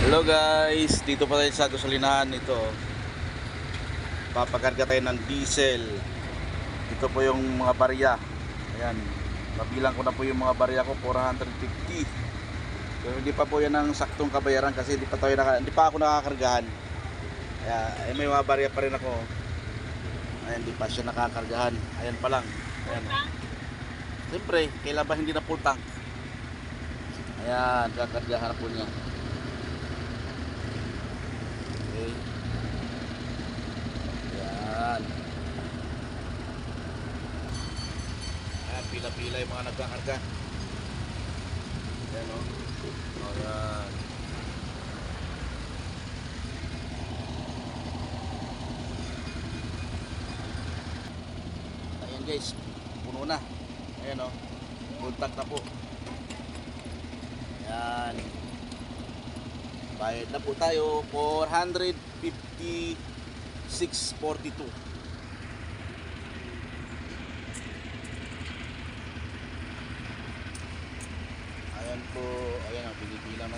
Hello guys, dito pa tayo sa gasolinahan ito. Papakarga tayo ng diesel. Ito po yung mga barya. Ayan, mabilang ko na po yung mga barya ko, 450. Pero hindi pa po yan ang saktong kabayaran kasi hindi pa ako nakakargahan. Kaya may mga barya pa rin ako. Ayan, hindi pa siya nakakargahan. Ayan pa lang. Ayan. Siyempre, kailan ba hindi na full tank? Ayan, kakargahan po niya. Okay. Ayan. Ayan, pila-pila yung mga nagkakarga. Ayan o. Ayan. Ayan guys, puno na. Ayan o. Contact na po. Ayan. Bayad na po tayo, 456.42. Ayan po, ayan ang pinipilang na